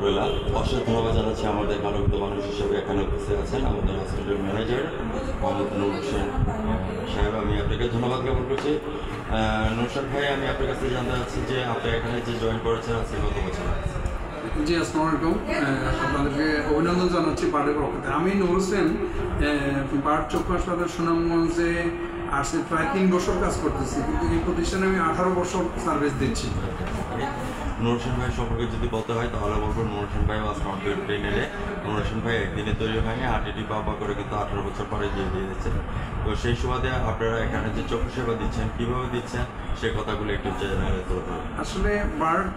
আলহামদুলিল্লাহ, অশেষ ধন্যবাদ জানাচ্ছি আমাদের মানবিক মানুষ হিসেবে এখানে উপস্থিত আছেন আমাদের হসপিটাল ম্যানেজার মোহাম্মদ নূর হোসেন সাহেব। আমি আপনাকে ধন্যবাদ জ্ঞাপন করছি। নূর হোসেন ভাই, আমি আপনার কাছে জানতে চাচ্ছি যে আপনি এখানে যে জয়েন করেছেন আজকে কত বছর? জি, আসসালামু আলাইকুম। আপনাদেরকে অভিনন্দন জানাচ্ছি বার্ডের পক্ষ থেকে। আমি নূর হোসেন, বার্ড চক্ষু হাসপাতাল সুনামগঞ্জে আসছে প্রায় 3 বছর কাজ করতেছি, কিন্তু এই প্রতিষ্ঠানে আমি 18 বছর সার্ভিস দিচ্ছি। নূর হোসেন ভাই সম্পর্কে যদি বলতে হয় তাহলে বলবো নূর হোসেন ভাই ওয়াজ কমপ্লিট ট্রেনেরে। নূর হোসেন ভাই একদিনে তৈরি হয়নি, হাঁটিটি পা করে কিন্তু 18 বছর পরে দিয়ে দিয়েছেন। তো সেই সুবাদে আপনারা এখানে যে চক্ষু সেবা দিচ্ছেন, কীভাবে দিচ্ছেন সেই কথাগুলো একটু জানালে তো। আসলে বার্ড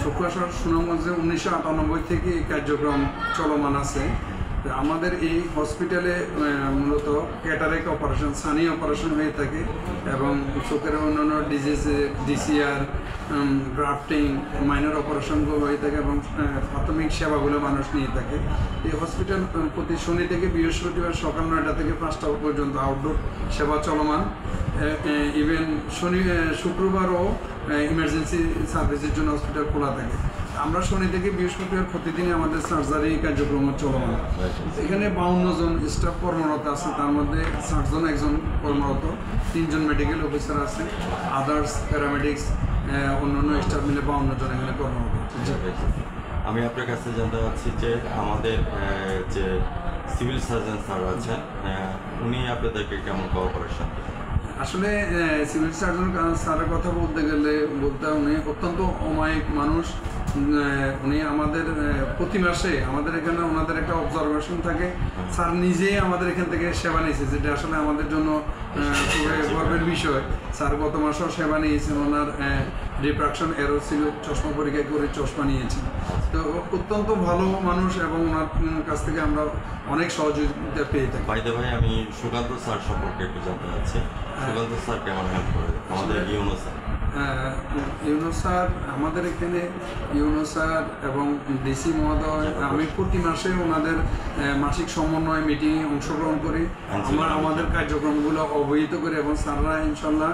চক্ষু হাসপাতাল সুনামগঞ্জে 1998 থেকে এই কার্যক্রম চলমান আছে। আমাদের এই হসপিটালে মূলত ক্যাটারেক্ট অপারেশন, সানি অপারেশন হয়ে থাকে এবং চোখের অন্যান্য ডিজিজ, ডিসিআর, গ্রাফটিং, মাইনর অপারেশনগুলো হয়ে থাকে এবং প্রাথমিক সেবাগুলো মানুষ নিয়ে থাকে। এই হসপিটাল প্রতি শনি থেকে বৃহস্পতিবার সকাল 9টা থেকে 5টা পর্যন্ত আউটডোর সেবা চলমান। ইভেন শুক্রবারও ইমার্জেন্সি সার্ভিসের জন্য হসপিটাল খোলা থাকে। আমরা শনি থেকে বৃহস্পতিবার প্রতিদিনই আমাদের সার্জারি কার্যক্রম চলমান। এখানে 52 জন স্টাফ কর্মরত আছে, তার মধ্যে সার্জন একজন কর্মরত, 3 জন মেডিকেল অফিসার আছে, আদার্স প্যারামেডিক্স, অন্যান্য স্টাফ মিলে 52 জন এখানে কর্মরত আছে। আমি আপনার কাছে জানতে চাচ্ছি যে আমাদের যে সিভিল সার্জন স্যার আছেন, উনি আপনাদেরকে কেমন কোঅপারেশন? আসলে সিভিল সার্জন স্যারের কথা বলতে গেলে উনি অত্যন্ত অমায়িক মানুষ। উনি আমাদের প্রতি মাসে আমাদের এখানে ওনাদের একটা অবজারভেশন থাকে। স্যার নিজেই আমাদের এখান থেকে সেবা নিয়েছে, যেটা আসলে আমাদের জন্য খুবই গর্বের বিষয়। স্যার গত মাসেও সেবা নিয়েছেন, ওনার রিপ্রাকশন এরর ছিল, চশমা পরীক্ষা করে চশমা নিয়েছেন। তো অত্যন্ত ভালো মানুষ এবং ওনার কাছ থেকে আমরা অনেক সহযোগিতা পেয়ে থাকি। বাইদে ভাই, আমি সুকান্ত স্যার সম্পর্কে একটু জানতে চাচ্ছি। সুকান্ত স্যার কেমন হেল্প করে আমাদের ইউনো স্যার? ইউনো স্যার আমাদের এখানে, ইউনো স্যার এবং ডিসি মহোদয়, আমি প্রতি মাসে ওনাদের মাসিক সমন্বয় মিটিংয়ে অংশগ্রহণ করি। আমাদের কার্যক্রমগুলো অবহিত করি এবং স্যাররা ইনশাল্লাহ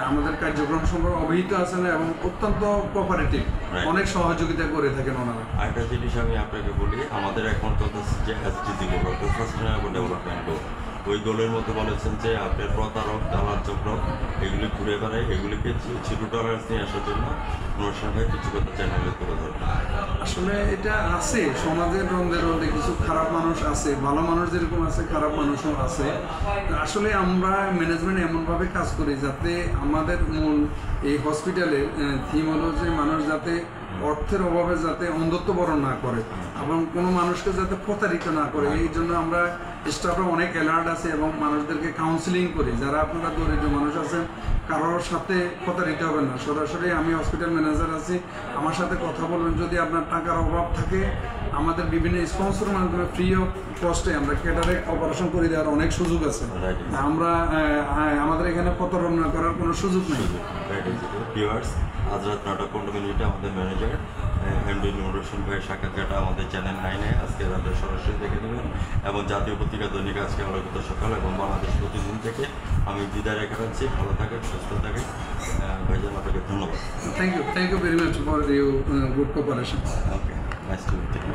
আমাদের কার্যক্রম সম্পর্কে অবহিত আছেন এবং অত্যন্ত কোঅপারেটিভ, অনেক সহযোগিতা করে থাকেন ওনারা। আরেকটা জিনিস আমি আপনাকে বলি, আমাদের এখন তো যে এসডিজি গোল, সাস্টেনেবল ডেভেলপমেন্ট গোল, ওই গোলের মধ্যে বলেছেন যে আপনার প্রতারক, দালাল চক্র এগুলি ঘুরে বেড়ায়, এগুলিকে জিরো টলারেন্স নিয়ে আসার জন্য নূর হোসেন ভাই কিছু কথা চ্যানেলে তুলে ধরবেন। আসলে এটা আছে, সমাজের রন্ধে রন্ধে কিছু খারাপ মানুষ আছে, ভালো মানুষ যেরকম আছে খারাপ মানুষও আছে। আসলে আমরা ম্যানেজমেন্ট এমনভাবে কাজ করি যাতে আমাদের মূল এই হসপিটালের থিম হলো যে মানুষ যাতে অর্থের অভাবে যাতে অন্ধত্ব বরণ না করে এবং কোনো মানুষকে যাতে প্রতারিত না করে। এই জন্য আমরা স্টাফরা অনেক অ্যালার্ট আছে এবং মানুষদেরকে কাউন্সিলিং করি। যারা আপনারা দরিদ্র মানুষ আছেন, কারোর সাথে প্রতারিত হবেন না। সরাসরি আমি হসপিটাল ম্যানেজার আছি, আমার সাথে কথা বলবেন। যদি আপনার টাকার অভাব থাকে, আমাদের বিভিন্ন স্পন্সর মাধ্যমে ফ্রি অফ কস্টে আমরা ক্যাটারেক্ট অপারেশন করে দেওয়ার অনেক সুযোগ আছে। আমরা আমাদের এখানে প্রতারণা করার কোনো সুযোগ নেই। আজ রাত 9টা 15 মিনিটে আমাদের ম্যানেজার এমডি নূর হোসেন ভাইয়ের সাক্ষাৎকারটা আমাদের চ্যানেল 9-এ আজকে রাতে সরাসরি দেখে দেবেন এবং জাতীয় পত্রিকা দৈনিক আজকে আলোকিত সকাল এবং বাংলাদেশ প্রতিদিন থেকে আমি বিদায় রেখে যাচ্ছি। ভালো থাকেন, সুস্থ থাকেন। ভাইজান, আপনাকে ধন্যবাদ। Thank you very much for you good cooperation. Okay, nice to meet you.